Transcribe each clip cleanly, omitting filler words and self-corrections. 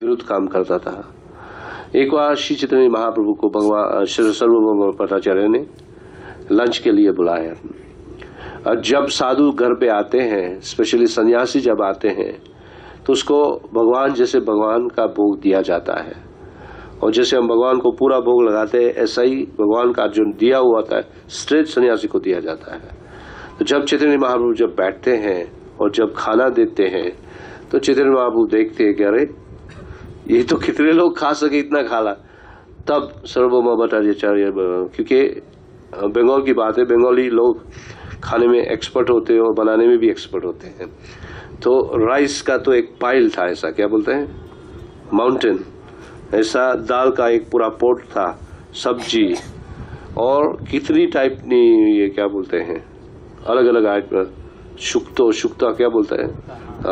विरुद्ध काम करता था। एक बार श्री चैतन्य महाप्रभु को भगवान श्री सर्वभौम भट्टाचार्य ने लंच के लिए बुलाया। और जब साधु घर पे आते हैं, स्पेशली सन्यासी जब आते हैं, तो उसको भगवान जैसे भगवान का भोग दिया जाता है। और जैसे हम भगवान को पूरा भोग लगाते हैं, ऐसा ही भगवान का जो दिया हुआ था स्ट्रेट सन्यासी को दिया जाता है। तो जब चैतन्य महाप्रभु जब बैठते हैं और जब खाना देते हैं, तो चैतन्य महाप्रभु देखते हैं कि अरे ये तो कितने लोग खा सके इतना खाना। तब सर्वभौम भट्टाचार्य, क्योंकि बंगाल की बात है, बंगाली लोग खाने में एक्सपर्ट होते हैं और बनाने में भी एक्सपर्ट होते हैं। तो राइस का तो एक पाइल था, ऐसा क्या बोलते हैं, माउंटेन, ऐसा दाल का एक पूरा पोट था, सब्जी और कितनी टाइप की ये क्या बोलते हैं अलग अलग आइटम, शुक्ता क्या बोलते हैं,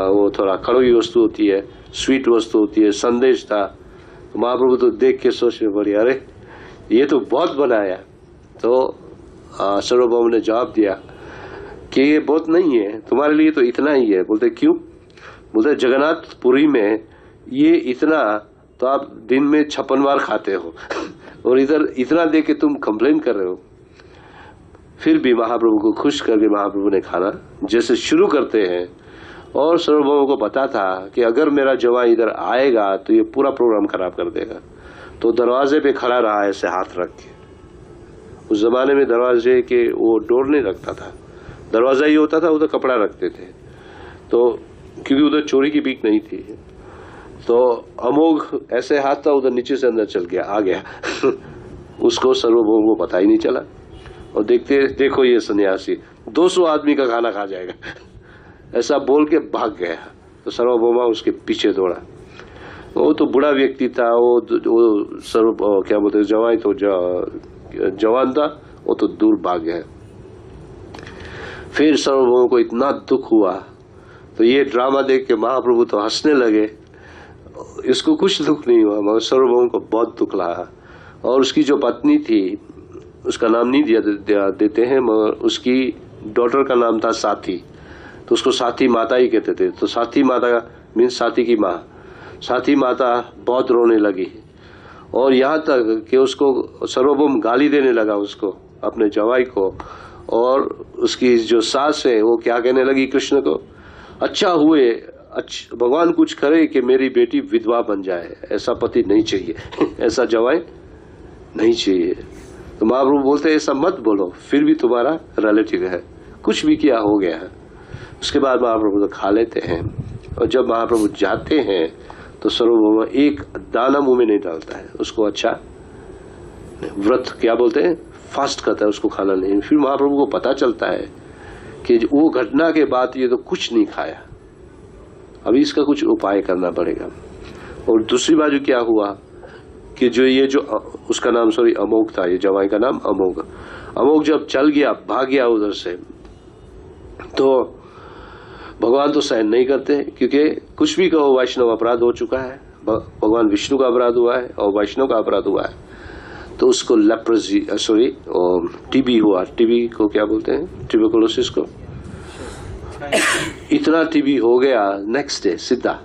वो थोड़ा कड़वी वस्तु होती है, स्वीट वस्तु होती है, संदेश था। तो महाप्रभु तो देख के सोच में पड़ी, अरे ये तो बहुत बनाया। तो सर्वभौम ने जवाब दिया कि ये बहुत नहीं है, तुम्हारे लिए तो इतना ही है। बोलते क्यों? बोलते जगन्नाथपुरी में ये इतना तो आप दिन में 56 बार खाते हो और इधर इतना दे के तुम कंप्लेन कर रहे हो। फिर भी महाप्रभु को खुश करके महाप्रभु ने खाना जैसे शुरू करते हैं। और सर्वभौम को पता था कि अगर मेरा जवाई इधर आएगा तो ये पूरा प्रोग्राम खराब कर देगा। तो दरवाजे पे खड़ा रहा ऐसे हाथ रख के। उस जमाने में दरवाजे के वो डोर नहीं रखता था, दरवाजा ही होता था, उधर कपड़ा रखते थे। तो क्योंकि उधर चोरी की बीक नहीं थी, तो अमोघ ऐसे हाथ था, उधर नीचे से अंदर चल गया, आ गया उसको सर्वभौम को पता ही नहीं चला। और देखो ये सन्यासी 200 आदमी का खाना खा जाएगा ऐसा बोल के भाग गया। तो सर्वभौमा उसके पीछे दौड़ा। वो तो बूढ़ा व्यक्ति था, वो क्या बोलते जवाई तो जवान था, वो तो दूर भाग गया। फिर सर्वभौम को इतना दुख हुआ, तो ये ड्रामा देख के महाप्रभु तो हंसने लगे, इसको कुछ दुख नहीं हुआ, मगर सर्वभौम को बहुत दुख लगा। और उसकी जो पत्नी थी, उसका नाम नहीं देते हैं, मगर उसकी डॉटर का नाम था साथी, तो उसको साथी माता ही कहते थे। तो साथी माता मीन्स साथी की माँ, साथी माता बहुत रोने लगी। और यहाँ तक कि उसको सर्वभौम गाली देने लगा उसको, अपने जवाई को। और उसकी जो सास है वो क्या कहने लगी कृष्ण को, अच्छा हुए भगवान कुछ करे कि मेरी बेटी विधवा बन जाए, ऐसा पति नहीं चाहिए ऐसा जवाई नहीं चाहिए। तो महाप्रभु बोलते ऐसा मत बोलो, फिर भी तुम्हारा रिलेटिव है, कुछ भी किया हो गया है। उसके बाद महाप्रभु तो खा लेते हैं। और जब महाप्रभु जाते हैं तो सर्वभौम एक दाना मुंह में नहीं डालता है, उसको अच्छा व्रत क्या बोलते हैं, फास्ट करता है, उसको खाना नहीं। फिर महाप्रभु को पता चलता है कि वो घटना के बाद ये तो कुछ नहीं खाया, अभी इसका कुछ उपाय करना पड़ेगा। और दूसरी बाजू क्या हुआ कि जो उसका नाम अमोघ था, ये जवाई का नाम अमोघ जब चल गया, भाग गया उधर से, तो भगवान तो सहन नहीं करते, क्योंकि कुछ भी कहो वैष्णव अपराध हो चुका है, भगवान विष्णु का अपराध हुआ है और वैष्णव का अपराध हुआ है। तो उसको लेप्रोसी टीबी हुआ, टीबी को क्या बोलते हैं, ट्यूबरकुलोसिस को, इतना टीबी हो गया नेक्स्ट डे सीधा।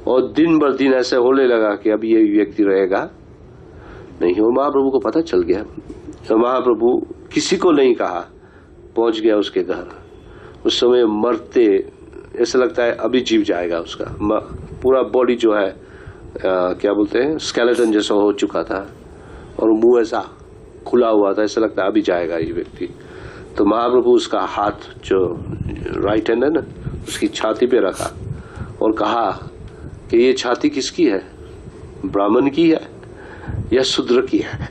और दिन भर दिन ऐसे होने लगा कि अब ये व्यक्ति रहेगा नहीं हो। महाप्रभु को पता चल गया, तो महाप्रभु किसी को नहीं कहा, पहुंच गया उसके घर। उस समय मरते ऐसा लगता है अभी जीव जाएगा, उसका पूरा बॉडी जो है क्या बोलते हैं स्केलेटन जैसा हो चुका था और मुंह ऐसा खुला हुआ था, ऐसा लगता है अभी जाएगा ये व्यक्ति। तो महाप्रभु उसका हाथ जो राइट हैंड है ना, उसकी छाती पे रखा और कहा कि ये छाती किसकी है, ब्राह्मण की है या शूद्र की है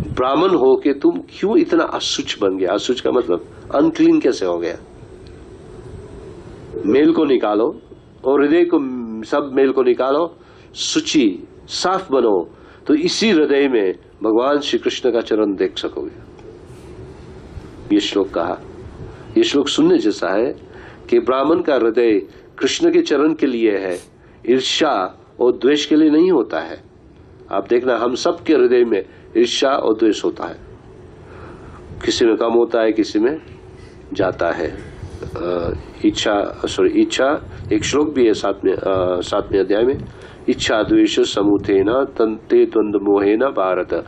ब्राह्मण हो के तुम क्यों इतना अशुच बन गया? अशुच का मतलब अनक्लीन कैसे हो गया? मेल को निकालो और हृदय को, सब मेल को निकालो, शुचि साफ बनो, तो इसी हृदय में भगवान श्री कृष्ण का चरण देख सकोगे। ये श्लोक कहा, ये श्लोक सुनने जैसा है कि ब्राह्मण का हृदय कृष्ण के चरण के लिए है, ईर्ष्या और द्वेष के लिए नहीं होता है। आप देखना हम सब के हृदय में ईर्ष्या और द्वेष होता है, किसी में कम होता है, किसी में जाता है। इच्छा एक श्लोक भी है 7वें अध्याय में, इच्छा द्वेष समुथेन तंते द्वंद्व मोहेन भारत।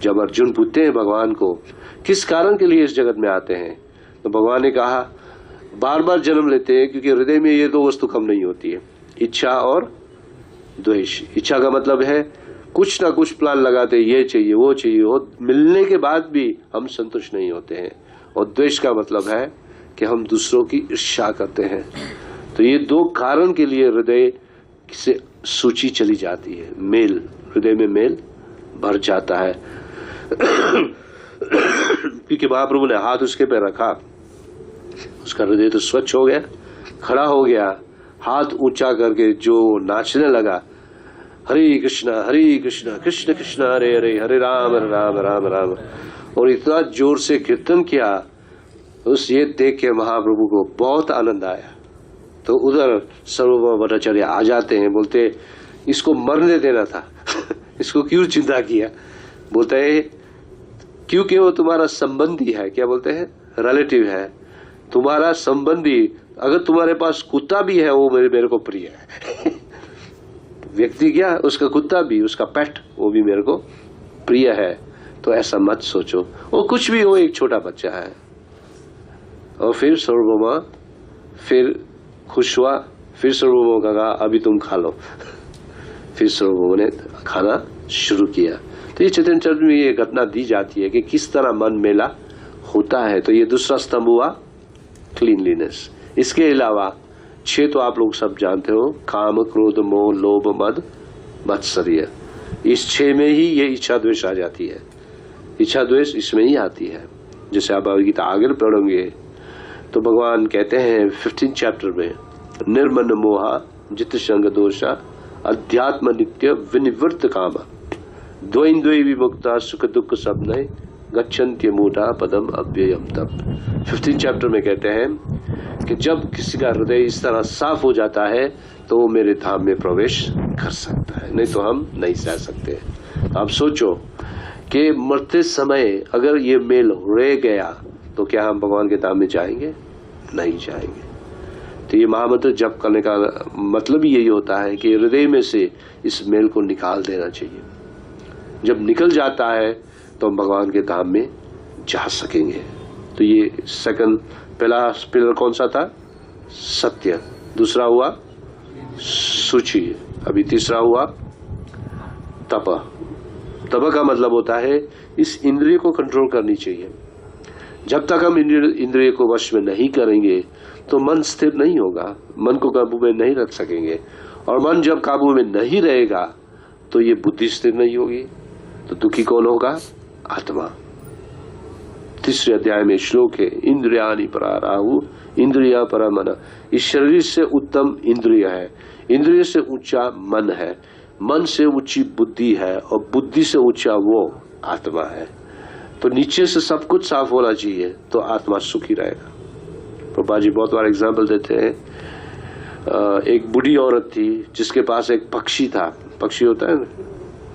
जब अर्जुन पूछते हैं भगवान को किस कारण के लिए इस जगत में आते हैं, तो भगवान ने कहा बार बार जन्म लेते हैं क्योंकि हृदय में ये दो वस्तु कम नहीं होती है, इच्छा और द्वेष। इच्छा का मतलब है कुछ ना कुछ प्लान लगाते, ये चाहिए वो चाहिए, वो मिलने के बाद भी हम संतुष्ट नहीं होते हैं। और द्वेष का मतलब है कि हम दूसरों की ईर्ष्या करते हैं। तो ये दो कारण के लिए हृदय से सूची चली जाती है, मेल, हृदय में मेल भर जाता है। क्योंकि महाप्रभु ने हाथ उसके पे रखा, उसका हृदय तो स्वच्छ हो गया, खड़ा हो गया, हाथ ऊंचा करके जो नाचने लगा, हरे कृष्णा कृष्ण कृष्ण हरे हरे, हरे राम राम राम, और इतना जोर से कीर्तन किया। उस ये देख के महाप्रभु को बहुत आनंद आया। तो उधर सर्वभौम भट्टाचार्य आ जाते हैं, बोलते इसको मरने देना था इसको क्यों चिंता किया। बोलता है क्योंकि वो तुम्हारा संबंधी है, क्या बोलते हैं, रिलेटिव है, तुम्हारा संबंधी। अगर तुम्हारे पास कुत्ता भी है वो मेरे को प्रिय है व्यक्ति क्या, उसका कुत्ता भी, उसका पेट, वो भी मेरे को प्रिय है। तो ऐसा मत सोचो, वो कुछ भी हो, एक छोटा बच्चा है। और फिर सर्वभौमा फिर खुश हुआ, फिर सर्वभौम का कहा अभी तुम खा लो फिर सर्वभौम ने खाना शुरू किया। तो ये चैतन्य चरित्र में ये घटना दी जाती है कि किस तरह मन मेला होता है। तो ये दूसरा स्तंभ हुआ क्लीनलीनेस। इसके अलावा 6 तो आप लोग सब जानते हो, काम क्रोध मोह लोभ मद मत्सर्य। इस 6 में ही ये इच्छा द्वेष आ जाती है। इच्छा द्वेष इसमें ही आती है। जैसे आप गीता आगे पढ़ोगे तो भगवान कहते हैं 15 चैप्टर में, निर्मन मोहा जित संग दोषा अध्यात्म नित्य विनिवृत्त काम द्वैन्द्वय विमुक्ता सुख दुख सब नए गच्छन्त्य मूढ़ा पदम अव्ययम तप। 15 चैप्टर में कहते हैं कि जब किसी का हृदय इस तरह साफ हो जाता है तो वो मेरे धाम में प्रवेश कर सकता है, नहीं तो हम नहीं सह सकते। आप सोचो कि मरते समय अगर ये मेल रह गया तो क्या हम भगवान के धाम में जाएंगे? नहीं जाएंगे। तो ये महामंत्र जप करने का मतलब ही यही होता है कि हृदय में से इस मेल को निकाल देना चाहिए। जब निकल जाता है तो हम भगवान के धाम में जा सकेंगे। तो ये सेकंड, पहला पिलर कौन सा था? सत्य। दूसरा हुआ सूची। अभी तीसरा हुआ तप। तप का मतलब होता है इस इंद्रिय को कंट्रोल करनी चाहिए। जब तक हम इंद्रिय को वश में नहीं करेंगे तो मन स्थिर नहीं होगा, मन को काबू में नहीं रख सकेंगे। और मन जब काबू में नहीं रहेगा तो ये बुद्धि स्थिर नहीं होगी। तो दुखी कौन होगा? आत्मा। 3 अध्याय में श्लोक है, इंद्रियानि परा राहु इंद्रिया परा मन। इस शरीर से उत्तम इंद्रिय है, इंद्रिय से ऊंचा मन है, मन से ऊंची बुद्धि है, और बुद्धि से ऊंचा वो आत्मा है। तो नीचे से सब कुछ साफ होना चाहिए तो आत्मा सुखी रहेगा। प्रभा जी बहुत बार एग्जाम्पल देते हैं। एक बूढ़ी औरत थी जिसके पास एक पक्षी था। पक्षी होता है ना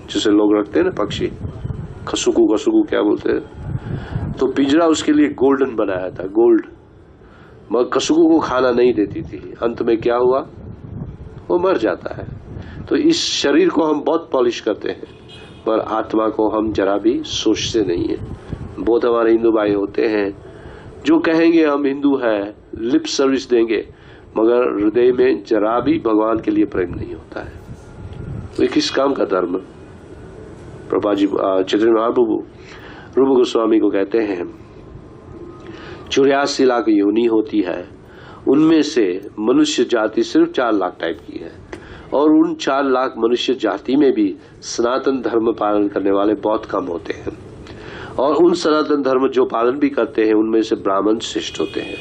जिसे लोग रखते हैं ना, पक्षी, खसुकू खसुकू क्या बोलते हैं। तो पिंजरा उसके लिए गोल्डन बनाया था, गोल्ड, मगर खसुकू को खाना नहीं देती थी। अंत में क्या हुआ? वो मर जाता है। तो इस शरीर को हम बहुत पॉलिश करते हैं पर आत्मा को हम जरा भी सोचते नहीं है। बहुत हमारे हिंदू भाई होते हैं जो कहेंगे हम हिंदू हैं, लिप सर्विस देंगे, मगर हृदय में जरा भी भगवान के लिए प्रेम नहीं होता है। तो किस काम का धर्म? प्रभा जी चैतन्य महाप्रभु रूप गोस्वामी को कहते हैं 84 लाख योनि होती है, उनमें से मनुष्य जाति सिर्फ 4 लाख टाइप की है। और उन 4 लाख मनुष्य जाति में भी सनातन धर्म पालन करने वाले बहुत कम होते हैं। और उन सनातन धर्म जो पालन भी करते हैं उनमें से ब्राह्मण श्रेष्ठ होते हैं।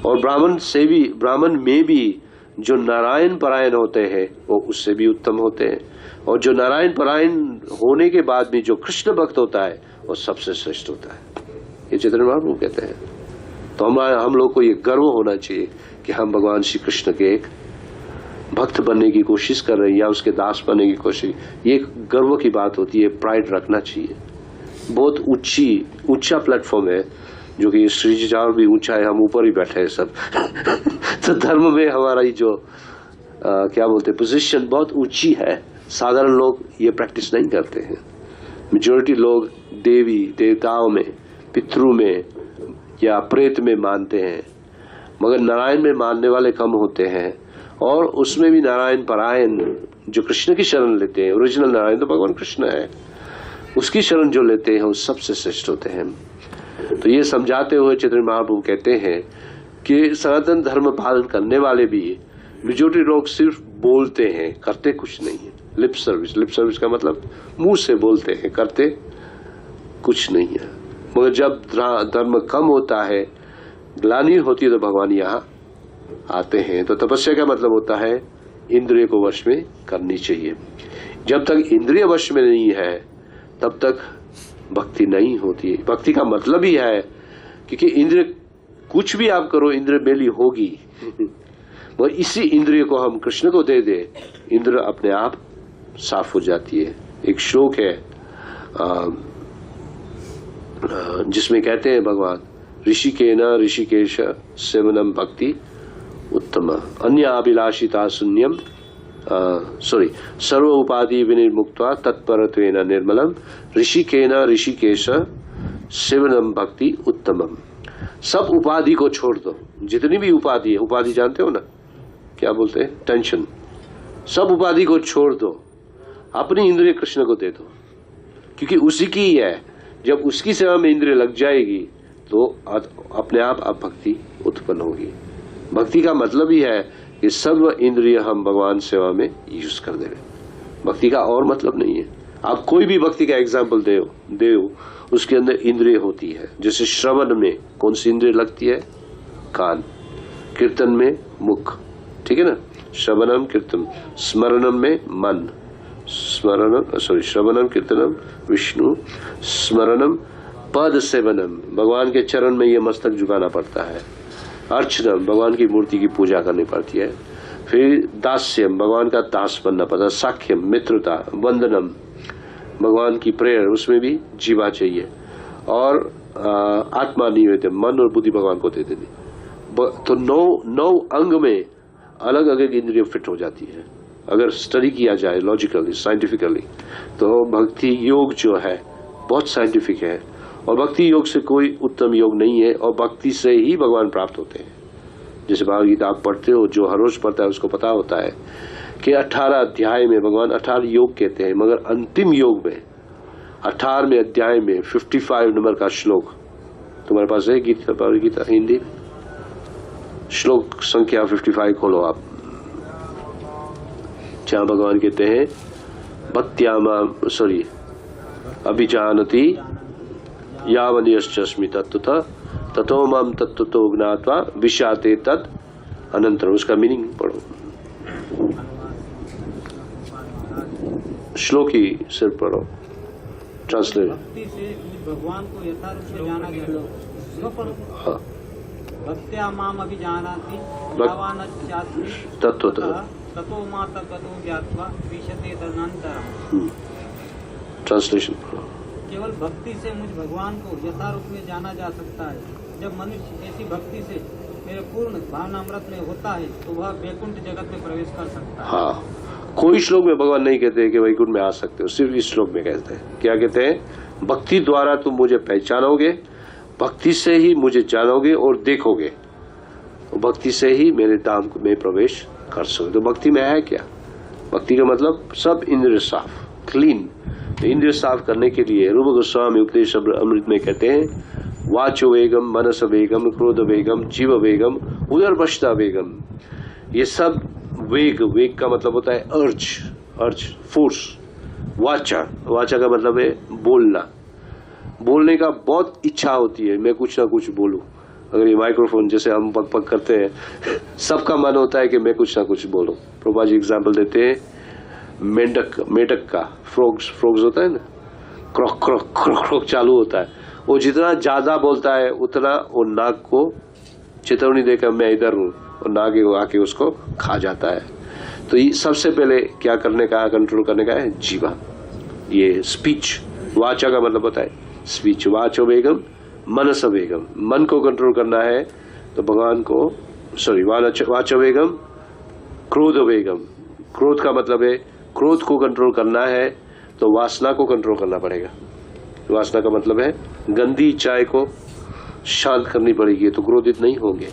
और ब्राह्मण में भी जो नारायण परायण होते हैं वो उससे भी उत्तम होते हैं। और जो नारायण परायण होने के बाद भी जो कृष्ण भक्त होता है वो सबसे श्रेष्ठ होता है। ये चैतन्य महाप्रभु कहते हैं। तो हम लोग को ये गर्व होना चाहिए कि हम भगवान श्री कृष्ण के एक भक्त बनने की कोशिश कर रहे हैं या उसके दास बनने की कोशिश। ये गर्व की बात होती है, प्राइड रखना चाहिए। बहुत ऊंचा प्लेटफॉर्म है जो कि श्री जी जहाँ भी ऊंचा है, हम ऊपर ही बैठे हैं सब। तो धर्म में हमारा ही जो क्या बोलते हैं पोजीशन बहुत ऊंची है। साधारण लोग ये प्रैक्टिस नहीं करते हैं। मेजॉरिटी लोग देवी देवताओं में, पितरों में या प्रेत में मानते हैं, मगर नारायण में मानने वाले कम होते हैं। और उसमें भी नारायण परायण जो कृष्ण की शरण लेते हैं, ओरिजिनल नारायण तो भगवान कृष्ण है, उसकी शरण जो लेते हैं वो सबसे श्रेष्ठ होते हैं। तो ये समझाते हुए चैतन्य महाप्रभु कहते हैं कि सनातन धर्म पालन करने वाले भी मेजॉरिटी लोग सिर्फ बोलते हैं, करते कुछ नहीं है। लिप सर्विस, लिप सर्विस का मतलब मुंह से बोलते हैं, करते कुछ नहीं है। मगर जब धर्म कम होता है, ग्लानि होती है, तो भगवान यहाँ आते हैं। तो तपस्या का मतलब होता है इंद्रिय को वश में करनी चाहिए। जब तक इंद्रिय वश में नहीं है तब तक भक्ति नहीं होती है। भक्ति का मतलब ही है क्योंकि इंद्रिय कुछ भी आप करो, इंद्रिय मेली होगी। और इसी इंद्रिय को हम कृष्ण को दे दे, इंद्र अपने आप साफ हो जाती है। एक श्लोक है जिसमें कहते हैं भगवान, ऋषिकेन ऋषिकेश सेवनम भक्ति उत्तम अन्य अभिलाषिता शून्यम सर्व उपाधि विनिर्मुक्त्वा तत्परत्वेन निर्मलम ऋषिकेन ऋषिकेश सेवनम भक्ति उत्तमम। सब उपाधि को छोड़ दो, जितनी भी उपाधि है, उपाधि जानते हो ना क्या बोलते हैं, टेंशन, सब उपाधि को छोड़ दो, अपनी इंद्रिय कृष्ण को दे दो, क्योंकि उसी की ही है। जब उसकी सेवा में इंद्रिय लग जाएगी तो अपने आप भक्ति उत्पन्न होगी। भक्ति का मतलब ही है कि सर्व इंद्रिय हम भगवान सेवा में यूज कर देंगे। भक्ति का और मतलब नहीं है। आप कोई भी भक्ति का एग्जाम्पल दो, उसके अंदर इंद्रिय होती है। जैसे श्रवण में कौन सी इंद्रिय लगती है, कान, कीर्तन में मुख, ठीक है ना, श्रवणम कीर्तन, स्मरणम में मन, श्रवणम कीर्तनम विष्णु, स्मरणम पद सेवनम, भगवान के चरण में ये मस्तक झुकाना पड़ता है, अर्चनम, भगवान की मूर्ति की पूजा करनी पड़ती है, फिर दास्यम, भगवान का दास बनना पड़ता है, साख्यम मित्रता, वंदनम, भगवान की प्रेयर, उसमें भी जीवा चाहिए, और आत्मा निवेदन, मन और बुद्धि भगवान को दे देनी। तो नौ अंग में अलग अलग इंद्रिय फिट हो जाती है। अगर स्टडी किया जाए लॉजिकली, साइंटिफिकली, तो भक्ति योग जो है बहुत साइंटिफिक है, और भक्ति योग से कोई उत्तम योग नहीं है, और भक्ति से ही भगवान प्राप्त होते हैं। जैसे भागवत गीता आप पढ़ते हो, जो हर रोज पढ़ता है उसको पता होता है कि 18 अध्याय में भगवान 18 योग कहते हैं, मगर अंतिम योग में 18वें अध्याय में 55 नंबर का श्लोक तुम्हारे पास है, गीता हिंदी श्लोक संख्या 55 खोलो आप, जहां भगवान कहते हैं अभिजानति यावनियश्चस्मि तत्त्वतः ततो माम तत्त्वतो ज्ञात्वा विशाते तत् अनंतरम। उसका मीनिंग पढ़ो, श्लोक ही सिर्फ पढ़ो, ट्रांसलेट। भक्ति से भगवान को यथारूप से जाना गया। हाँ, भक्त्या माम अभिजानाति यावानश्चास्मि तत्त्वतः ततो मां तत्त्वतो ज्ञात्वा विशते तदनंतरम। ट्रांसलेशन पढ़ो। केवल भक्ति से मुझ भगवान को यथारूप में जाना जा सकता है। जब मनुष्य ऐसी भक्ति से मेरे पूर्ण भावनामृत में होता है तो वह वैकुंठ जगत में प्रवेश कर सकता है। हाँ, कोई श्लोक में भगवान नहीं कहते कि वैकुंठ में आ सकते हो, सिर्फ इस श्लोक में कहते हैं। क्या कहते हैं? भक्ति द्वारा तुम मुझे पहचानोगे, भक्ति से ही मुझे जानोगे और देखोगे, भक्ति से ही मेरे धाम में प्रवेश कर सकोगे। तो भक्ति में है क्या? भक्ति का मतलब सब इंद्रिय साफ, क्लीन। तो इंद्रिय साफ करने के लिए रूप गोस्वामी उपदेश अमृत में कहते हैं, वाचो वेगम, मनस वेगम, क्रोध वेगम, जीव वेगम, उदरपश्चा वेगम। ये सब वेग का मतलब होता है अर्ज, फोर्स। वाचा का मतलब है बोलना, बोलने का बहुत इच्छा होती है, मैं कुछ ना कुछ बोलूं। अगर ये माइक्रोफोन जैसे हम पक पक करते हैं, सबका मन होता है कि मैं कुछ ना कुछ बोलूं। प्रभुपाद जी एग्जाम्पल देते हैं मेढक का, फ्रॉग्स होता है ना, क्रॉक क्रॉक क्रॉक क्रॉक चालू होता है। वो जितना ज्यादा बोलता है उतना वो नाक को चेतावनी देकर मैं इधर हूँ, और नाक आके उसको खा जाता है। तो ये सबसे पहले क्या करने का, कंट्रोल करने का है जीवा, ये स्पीच। वाचा का मतलब होता है स्पीच। वाचो वेगम, मनस वेगम, मन को कंट्रोल करना है तो भगवान को वाच वेगम, क्रोध वेगम, क्रोध का मतलब है क्रोध को कंट्रोल करना है तो वासना को कंट्रोल करना पड़ेगा। वासना का मतलब है गंदी इच्छाएं को शांत करनी पड़ेगी, तो क्रोधित नहीं होंगे।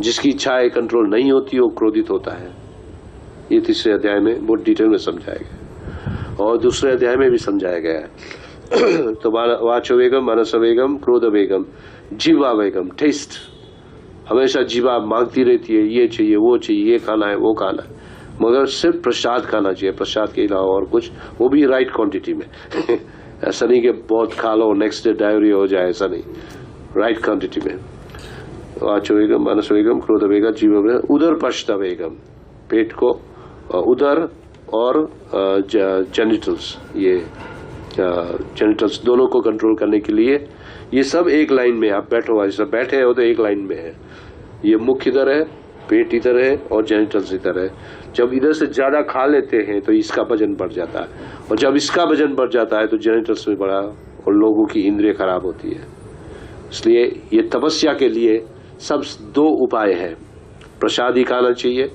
जिसकी इच्छाएं कंट्रोल नहीं होती वो क्रोधित होता है। ये तीसरे अध्याय में बहुत डिटेल में समझाया गया और दूसरे अध्याय में भी समझाया गया है। तो वाचो वेगम, मनस वेगम, क्रोध वेगम, जीवा वेगम, टेस्ट। हमेशा जीवा मांगती रहती है, ये चाहिए वो चाहिए, ये खाना है वो खाना है, मगर सिर्फ प्रसाद खाना चाहिए, प्रसाद के अलावा और कुछ, वो भी राइट क्वांटिटी में। ऐसा नहीं कि बहुत खा लो नेक्स्ट डे डायरिया हो जाए, ऐसा नहीं, राइट क्वांटिटी में। वाचो वेगम, मनस वेगम, क्रोध वेगम, जीव वेगम, उदर पश्च वेगम, पेट को, उदर और जेनिटल्स, ये जेनिटल्स दोनों को कंट्रोल करने के लिए ये सब एक लाइन में, आप बैठो ऐसा बैठे हो तो एक लाइन में है। ये मुख इधर है, पेट इधर है और जेनिटल्स इधर है। जब इधर से ज्यादा खा लेते हैं तो इसका वजन बढ़ जाता है, और जब इसका वजन बढ़ जाता है तो जेनिटल्स में बढ़ा और लोगों की इंद्रिय खराब होती है। इसलिए ये तपस्या के लिए सब दो उपाय है, प्रसाद ही खाना चाहिए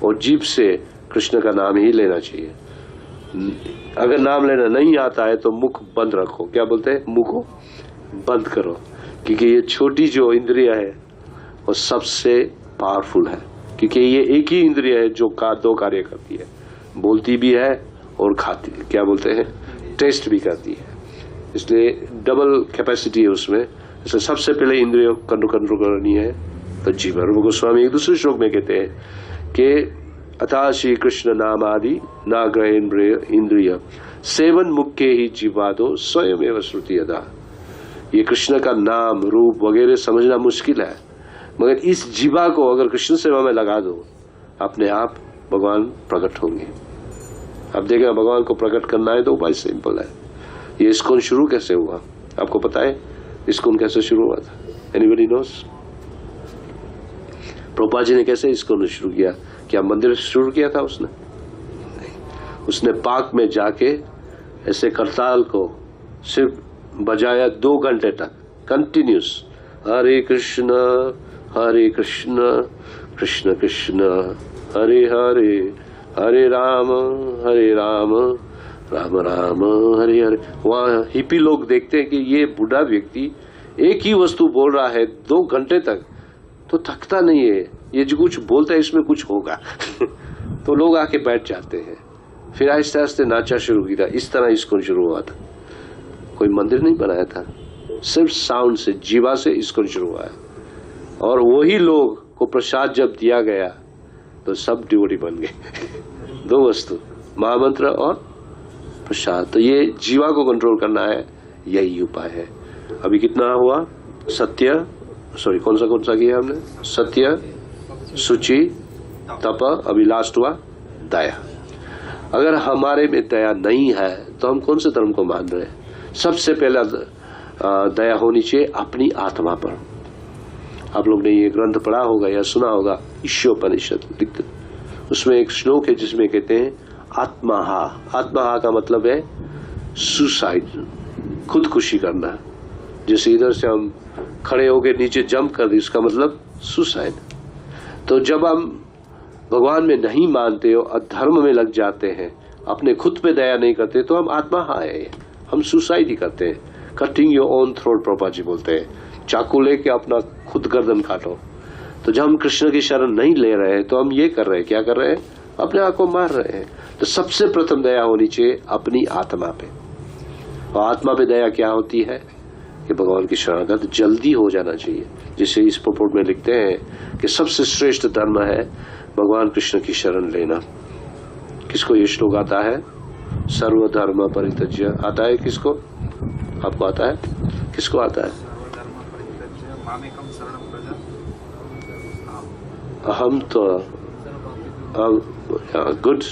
और जीभ से कृष्ण का नाम ही लेना चाहिए। अगर नाम लेना नहीं आता है तो मुख बंद रखो, क्या बोलते हैं, मुख को बंद करो, क्योंकि ये छोटी जो इंद्रिया है वो सबसे पावरफुल है, क्योंकि ये एक ही इंद्रिय है जो दो कार्य करती है, बोलती भी है और खाती, क्या बोलते हैं, टेस्ट भी करती है। इसलिए डबल कैपेसिटी है उसमें। इसलिए सबसे पहले इंद्रियों कंट्रोल करनी है तो जीवन। गोस्वामी एक दूसरे श्लोक में कहते हैं कि अथा श्री कृष्ण नाम आदि ना ग्रह इंद्रिय सेवन मुख्य ही जीवादो स्वयं एवं श्रुति अदा। ये कृष्ण का नाम रूप वगैरह समझना मुश्किल है, मगर इस जीवा को अगर कृष्ण सेवा में लगा दो अपने आप भगवान प्रकट होंगे। अब देखिए भगवान को प्रकट करना है तो उपाय सिंपल है। ये इस्कॉन शुरू कैसे हुआ आपको पता है? इस्कॉन कैसे शुरू हुआ था? Anybody knows? प्रभुपाद जी ने कैसे इस्कॉन शुरू किया? क्या मंदिर शुरू किया था उसने? नहीं, उसने पार्क में जाके ऐसे करताल को सिर्फ बजाया 2 घंटे तक कंटिन्यूस, हरे कृष्ण कृष्ण कृष्ण हरे हरे, हरे राम राम राम हरे हरे। वहाँ हिपी लोग देखते हैं कि ये बूढ़ा व्यक्ति एक ही वस्तु बोल रहा है 2 घंटे तक तो थकता नहीं है, ये जो कुछ बोलता है इसमें कुछ होगा। तो लोग आके बैठ जाते हैं। फिर आहिस्ते आहिस्ते नाचा शुरू किया। इस तरह इसको शुरू हुआ था। कोई मंदिर नहीं बनाया था, सिर्फ साउंड से, जीवा से इसको शुरू हुआ है। और वही लोग को प्रसाद जब दिया गया तो सब डिवोटी बन गए। 2 वस्तु, महामंत्र और प्रसाद। तो ये जीवा को कंट्रोल करना है, यही उपाय है। अभी कितना हुआ? सत्य, सॉरी कौन सा किया हमने? सत्य, शुचि, तप, अभी लास्ट हुआ दया। अगर हमारे में दया नहीं है तो हम कौन से धर्म को मान रहे हैं? सबसे पहला दया होनी चाहिए अपनी आत्मा पर। आप लोग ने ये ग्रंथ पढ़ा होगा या सुना होगा, ईशोपनिषद लिखते, उसमें एक श्लोक है जिसमें कहते हैं आत्महा। आत्महा का मतलब है सुसाइड, खुदकुशी करना। जैसे इधर से हम खड़े होकर नीचे जंप कर दी, इसका मतलब सुसाइड। तो जब हम भगवान में नहीं मानते हो, अधर्म में लग जाते हैं, अपने खुद पे दया नहीं करते, तो हम आत्महा है, हम सुसाइड ही करते हैं। Cutting your own throat, Prabhupada ji बोलते हैं, चाकू लेके अपना खुद गर्दन काटो। तो जब हम कृष्ण की शरण नहीं ले रहे हैं तो हम ये कर रहे हैं, क्या कर रहे हैं? अपने आप को मार रहे हैं। तो सबसे प्रथम दया होनी चाहिए अपनी आत्मा पे। और आत्मा पे दया क्या होती है कि भगवान की शरणागत जल्दी हो जाना चाहिए। जिसे इस पोर्ट में लिखते हैं कि सबसे श्रेष्ठ धर्म है भगवान कृष्ण की शरण लेना। किसको ये श्लोक आता है? सर्वधर्म परित्यज्य आता है किसको? आपको आता है? किसको आता है? हम तो गुड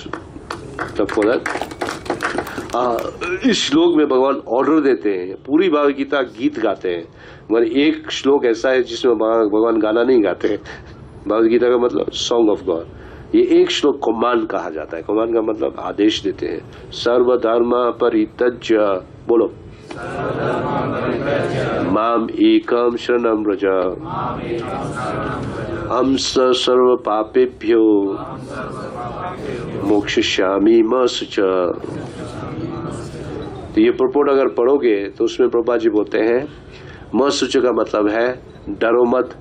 इस श्लोक में भगवान ऑर्डर देते हैं। पूरी भगवद गीता गीत गाते हैं, मगर एक श्लोक ऐसा है जिसमें भगवान गाना नहीं गाते हैं। भगवद गीता का मतलब सॉन्ग ऑफ गॉड। ये एक श्लोक कमांड कहा जाता है। कमांड का मतलब आदेश देते हैं। सर्वधर्म परित्यज्य, बोलो माम एकम शरणम व्रज हम सर्व पापेभ्यो मोक्षयिष्यामि मा शुचा। तो ये प्रपोट अगर पढ़ोगे तो उसमें प्रभुपाद जी बोलते हैं म शुच का मतलब है डरो मत,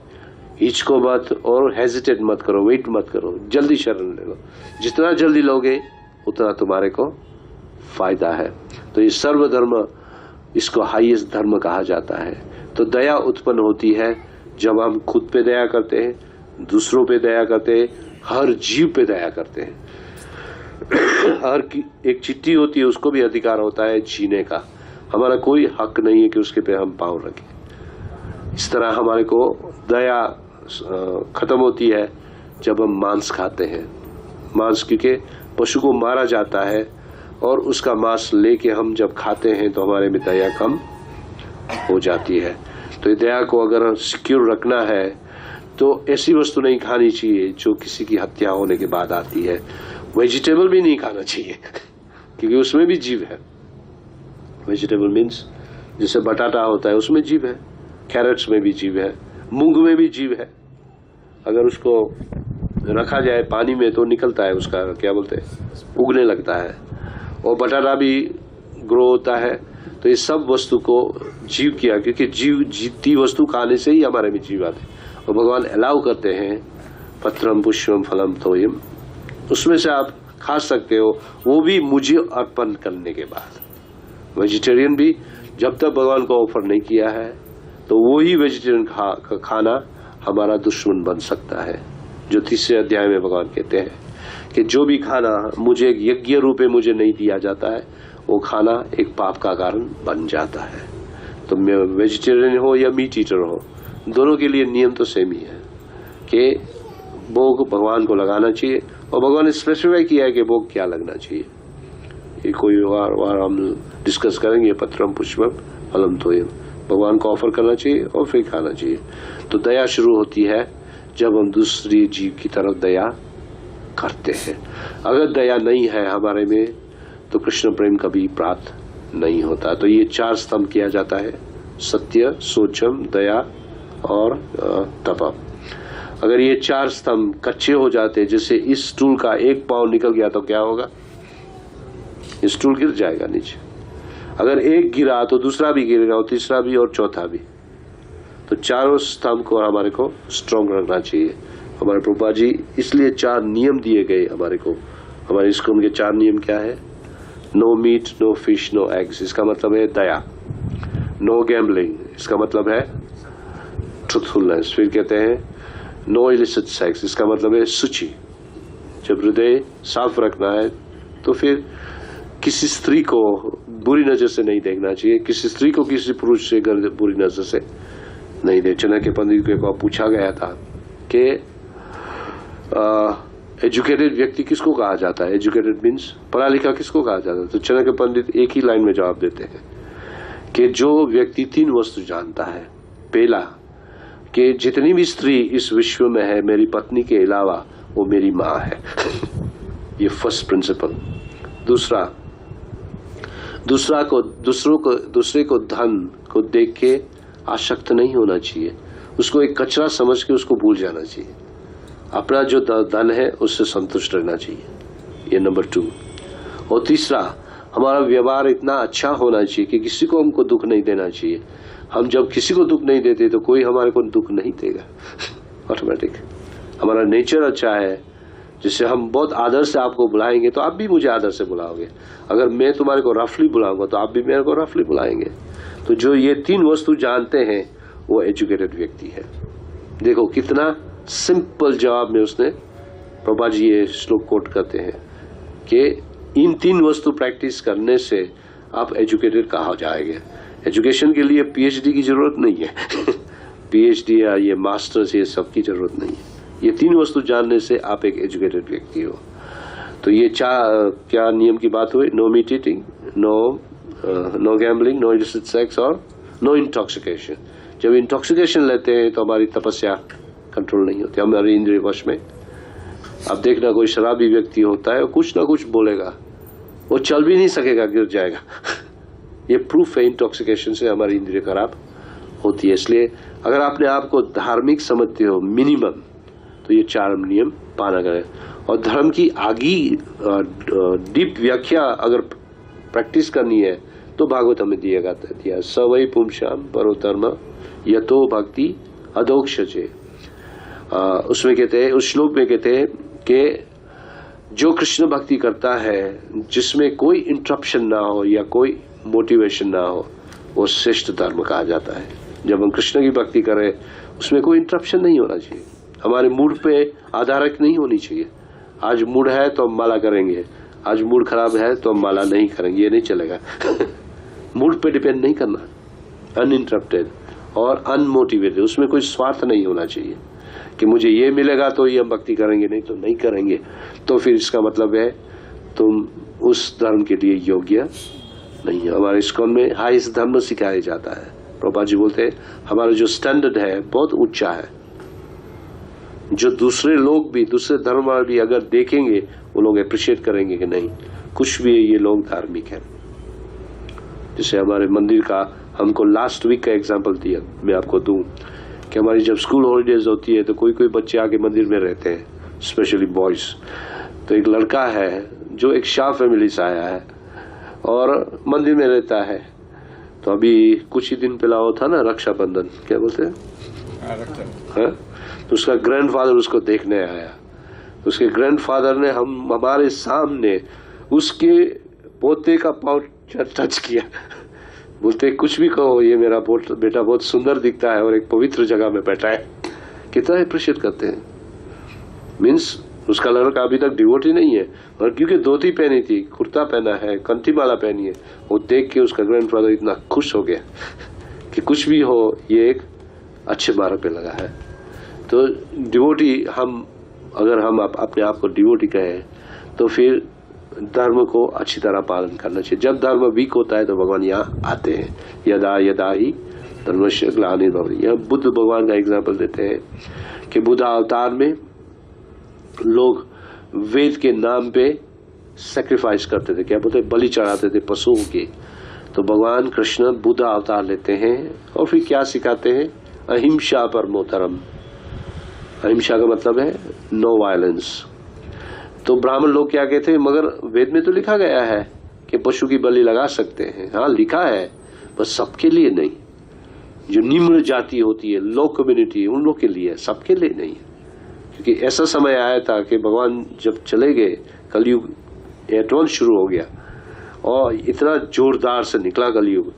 हिचको मत और हेजिटेट मत करो, वेट मत करो, जल्दी शरण ले लो। जितना जल्दी लोगे उतना तुम्हारे को फायदा है। तो ये सर्वधर्म, इसको हाईएस्ट धर्म कहा जाता है। तो दया उत्पन्न होती है जब हम खुद पे दया करते हैं, दूसरों पे दया करते हैं, हर जीव पे दया करते हैं। हर की एक चिट्ठी होती है, उसको भी अधिकार होता है जीने का। हमारा कोई हक नहीं है कि उसके पे हम पाँव रखें। इस तरह हमारे को दया खत्म होती है जब हम मांस खाते हैं। मांस क्योंकि पशु को मारा जाता है और उसका मांस लेके हम जब खाते हैं तो हमारे में दया कम हो जाती है। तो ये दया को अगर सिक्योर रखना है तो ऐसी वस्तु नहीं खानी चाहिए जो किसी की हत्या होने के बाद आती है। वेजिटेबल भी नहीं खाना चाहिए क्योंकि उसमें भी जीव है। वेजिटेबल मीन्स जैसे बटाटा होता है उसमें जीव है, कैरेट्स में भी जीव है, मूंग में भी जीव है। अगर उसको रखा जाए पानी में तो निकलता है, उसका क्या बोलते हैं, उगने लगता है। और बटाटा भी ग्रो होता है। तो ये सब वस्तु को जीव किया, क्योंकि जीव जीती वस्तु खाने से ही हमारे में जीव आते। और भगवान अलाउ करते हैं पत्रम पुष्पम फलम तोयम, उसमें से आप खा सकते हो, वो भी मुझे अर्पण करने के बाद। वेजिटेरियन भी जब तक भगवान को ऑफर नहीं किया है तो वो ही वेजिटेरियन खाना हमारा दुश्मन बन सकता है। जो 3 अध्याय में भगवान कहते हैं कि जो भी खाना मुझे एक यज्ञ रूप में मुझे नहीं दिया जाता है वो खाना एक पाप का कारण बन जाता है। तो वेजिटेरियन हो या मीट ईटर हो, दोनों के लिए नियम तो सेम ही है कि भोग भगवान को लगाना चाहिए। और भगवान ने स्पेसिफाई किया है कि भोग क्या लगना चाहिए। ये कोई वार हम डिस्कस करेंगे। पत्रम पुष्पम फलम तोयम, भगवान को ऑफर करना चाहिए और फिर खाना चाहिए। तो दया शुरू होती है जब हम दूसरी जीव की तरफ दया करते हैं। अगर दया नहीं है हमारे में तो कृष्ण प्रेम कभी प्राप्त नहीं होता। तो ये 4 स्तंभ किया जाता है, सत्य, शौचम, दया और तप। अगर ये 4 स्तंभ कच्चे हो जाते, जैसे इस स्टूल का एक पांव निकल गया तो क्या होगा, ये स्टूल गिर जाएगा नीचे। अगर एक गिरा तो दूसरा भी गिरेगा और तीसरा भी और चौथा भी। तो चारों स्तंभ को हमारे को स्ट्रॉन्ग रखना चाहिए। हमारे प्रभुपाद जी इसलिए 4 नियम दिए गए हमारे को। हमारे स्कूल के 4 नियम क्या है? No meat, no fish, no eggs, इसका मतलब है दया। नो गैम्बलिंग, इसका मतलब है ट्रुथफुलनेस। फिर कहते हैं नो इलिसिट सेक्स, इसका मतलब है शुचि। जब हृदय साफ रखना है तो फिर किसी स्त्री को बुरी नजर से नहीं देखना चाहिए, किसी स्त्री को किसी पुरुष से बुरी नजर से नहीं दे। चाणक्य पंडित को पूछा गया था कि एजुकेटेड व्यक्ति किसको कहा जाता है? एजुकेटेड मीन्स पढ़ा लिखा किसको कहा जाता है? तो चाणक्य पंडित एक ही लाइन में जवाब देते हैं कि जो व्यक्ति 3 वस्तु जानता है। पहला कि जितनी भी स्त्री इस विश्व में है मेरी पत्नी के अलावा वो मेरी माँ है। ये फर्स्ट प्रिंसिपल। दूसरे को धन को देख के आसक्त नहीं होना चाहिए, उसको एक कचरा समझ के उसको भूल जाना चाहिए। अपना जो धन है उससे संतुष्ट रहना चाहिए, ये नंबर 2। और तीसरा, हमारा व्यवहार इतना अच्छा होना चाहिए कि किसी को हमको दुख नहीं देना चाहिए। हम जब किसी को दुख नहीं देते तो कोई हमारे को दुख नहीं देगा ऑटोमेटिक। हमारा नेचर अच्छा है, जिससे हम बहुत आदर से आपको बुलाएंगे तो आप भी मुझे आदर से बुलाओगे। अगर मैं तुम्हारे को रफली बुलाऊंगा तो आप भी मेरे को रफली बुलाएंगे। तो जो ये 3 वस्तु जानते हैं वो एजुकेटेड व्यक्ति है। देखो कितना सिंपल जवाब में उसने, प्रभुपाद जी ये श्लोक कोट करते हैं कि इन 3 वस्तु प्रैक्टिस करने से आप एजुकेटेड कहा जाएंगे। एजुकेशन के लिए पीएचडी की जरूरत नहीं है पीएचडी या ये मास्टर्स ये सब की जरूरत नहीं है। ये 3 वस्तु जानने से आप एक एजुकेटेड व्यक्ति हो। तो ये क्या नियम की बात हुई? No meat eating, no gambling, no illicit sex और नो इंटॉक्सिकेशन। जब इंटॉक्सिकेशन लेते हैं तो हमारी तपस्या कंट्रोल नहीं होती, हमारी इंद्रिय वश में। अब देखना कोई शराबी व्यक्ति होता है, कुछ ना कुछ बोलेगा, वो चल भी नहीं सकेगा, गिर जाएगा ये प्रूफ है इंटॉक्सिकेशन से हमारी इंद्रिय खराब होती है। इसलिए अगर आपने आपको धार्मिक समझते हो मिनिमम, तो ये 4 नियम पाना करें। और धर्म की आगे डीप व्याख्या अगर प्रैक्टिस करनी है तो भागवत में दिया सवै पुंसाम परो धर्म यतो भक्ति अधोक्षजे। उसमें कहते हैं, उस श्लोक में कहते हैं कि जो कृष्ण भक्ति करता है जिसमें कोई इंटरप्शन ना हो या कोई मोटिवेशन ना हो, वो श्रेष्ठ धर्म कहा जाता है। जब हम कृष्ण की भक्ति करें उसमें कोई इंटरप्शन नहीं होना चाहिए, हमारे मूड पे आधारित नहीं होनी चाहिए। आज मूड है तो हम माला करेंगे, आज मूड खराब है तो हम माला नहीं करेंगे, ये नहीं चलेगा। मूड पे डिपेंड नहीं करना, अनइंटरप्टेड और अनमोटिवेटेड, उसमें कोई स्वार्थ नहीं होना चाहिए कि मुझे ये मिलेगा तो ये हम भक्ति करेंगे, नहीं तो नहीं करेंगे। तो फिर इसका मतलब है तुम उस धर्म के लिए योग्य नहीं है। हमारे इस्कॉन में हाईएस्ट धर्म सिखाया जाता है। प्रभुपाद जी बोलते हैं हमारा जो स्टैंडर्ड है बहुत ऊंचा है, जो दूसरे लोग भी, दूसरे धर्म वाले भी अगर देखेंगे वो लोग अप्रिशिएट करेंगे कि नहीं कुछ भी ये लोग धार्मिक है। जैसे हमारे मंदिर का हमको लास्ट वीक का एग्जांपल दिया, मैं आपको दूं कि हमारी जब स्कूल हॉलीडेज होती है तो कोई कोई बच्चे आके मंदिर में रहते हैं, स्पेशली बॉयज। तो एक लड़का है जो एक शाह फैमिली से आया है और मंदिर में रहता है। तो अभी कुछ ही दिन पहला वो था ना रक्षाबंधन, क्या बोलते हैं, तो उसका ग्रैंडफादर उसको देखने आया। उसके ग्रैंडफादर ने हमारे सामने उसके पोते का पाँव टच किया। बोलते कुछ भी कहो, ये मेरा बेटा बहुत सुंदर दिखता है और एक पवित्र जगह में बैठा है। कितना अप्रिशिएट करते हैं। मीन्स उसका लड़का अभी तक डिवोटी नहीं है, और क्योंकि धोती पहनी थी, कुर्ता पहना है, कंठी माला पहनी है, वो देख के उसका ग्रैंडफादर इतना खुश हो गया कि कुछ भी हो ये एक अच्छे मार्ग पे लगा है। तो डिवोटी अगर हम अपने आप को डिवोटी कहें तो फिर धर्म को अच्छी तरह पालन करना चाहिए। जब धर्म वीक होता है तो भगवान यहाँ आते हैं, यदा यदा ही धर्मस्य ग्लानिर्भवति। यहाँ बुद्ध भगवान का एग्जाम्पल देते हैं कि बुद्ध अवतार में लोग वेद के नाम पे सैक्रिफाइस करते थे, क्या बोलते, बलि चढ़ाते थे पशुओं की। तो भगवान कृष्ण बुद्ध अवतार लेते हैं और फिर क्या सिखाते हैं, अहिंसा परमो धर्म। अहिंसा का मतलब है नो वायलेंस। तो ब्राह्मण लोग क्या कहते हैं, मगर वेद में तो लिखा गया है कि पशु की बलि लगा सकते हैं। हाँ लिखा है, बस सबके लिए नहीं। जो निम्न जाति होती है, लो कम्युनिटी, उन लोग के लिए, सबके लिए नहीं है। क्योंकि ऐसा समय आया था कि भगवान जब चले गए, कलयुग एडवांस शुरू हो गया और इतना जोरदार से निकला कलयुग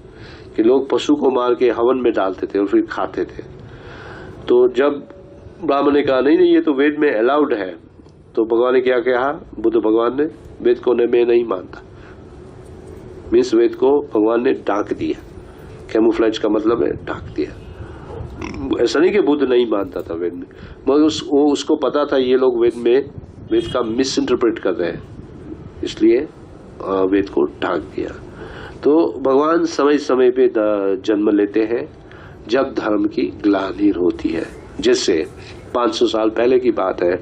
कि लोग पशु को मार के हवन में डालते थे और फिर खाते थे। तो जब ब्राह्मण ने कहा नहीं ये तो वेद में अलाउड है, तो भगवान ने क्या कहा, बुद्ध भगवान ने, वेद को मैं नहीं मानता। मीन्स वेद को भगवान ने ढांक दिया। कैमोफ्लेज का मतलब है ढांक दिया। ऐसा नहीं कि बुद्ध नहीं मानता था वेद में, मगर उसको पता था ये लोग वेद का मिस इंटरप्रेट कर रहे हैं, इसलिए वेद को ढांक दिया। तो भगवान समय समय पे जन्म लेते हैं जब धर्म की ग्लानि होती है। जैसे 500 साल पहले की बात है,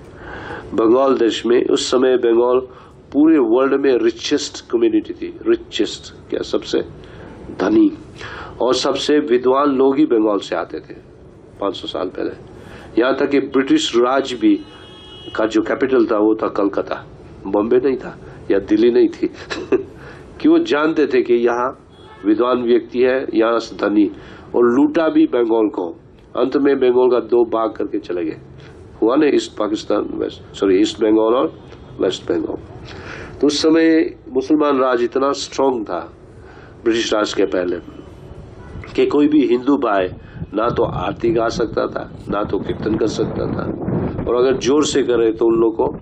बंगाल देश में, उस समय बंगाल पूरे वर्ल्ड में रिचेस्ट कम्युनिटी थी। रिचेस्ट क्या, सबसे धनी और सबसे विद्वान लोग ही बंगाल से आते थे 500 साल पहले। यहाँ तक कि ब्रिटिश राज भी का जो कैपिटल था वो था कलकत्ता, बॉम्बे नहीं था या दिल्ली नहीं थी। क्यों, जानते थे कि यहाँ विद्वान व्यक्ति है, यहाँ धनी, और लूटा भी बंगाल को। अंत में बंगाल का 2 भाग करके चले गए, हुआ ना, ईस्ट पाकिस्तान, ईस्ट बंगाल और वेस्ट बंगाल। तो उस समय मुसलमान राज इतना स्ट्रांग था ब्रिटिश राज के पहले कि कोई भी हिंदू भाई ना तो आरती गा सकता था, ना तो कीर्तन कर सकता था, और अगर जोर से करे तो उन लोगों को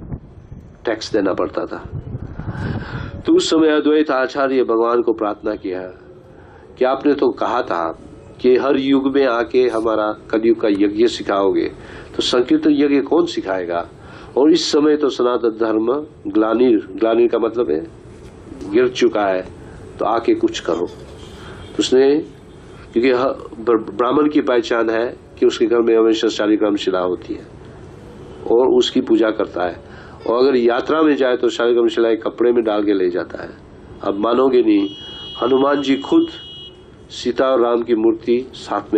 टैक्स देना पड़ता था। तो उस समय अद्वैत आचार्य भगवान को प्रार्थना किया कि आपने तो कहा था कि हर युग में आके हमारा कलयुग का यज्ञ सिखाओगे, तो संकीर्तन यज्ञ कौन सिखाएगा। और इस समय तो सनातन धर्म ग्लानिर का मतलब है गिर चुका है, तो आके कुछ करो। तो उसने, क्योंकि ब्राह्मण की पहचान है कि उसके घर में हमेशा शालिग्राम शिला होती है और उसकी पूजा करता है, और अगर यात्रा में जाए तो शालिग्राम शिला कपड़े में डाल के ले जाता है। अब मानोगे नहीं, हनुमान जी खुद सीता और राम की मूर्ति साथ में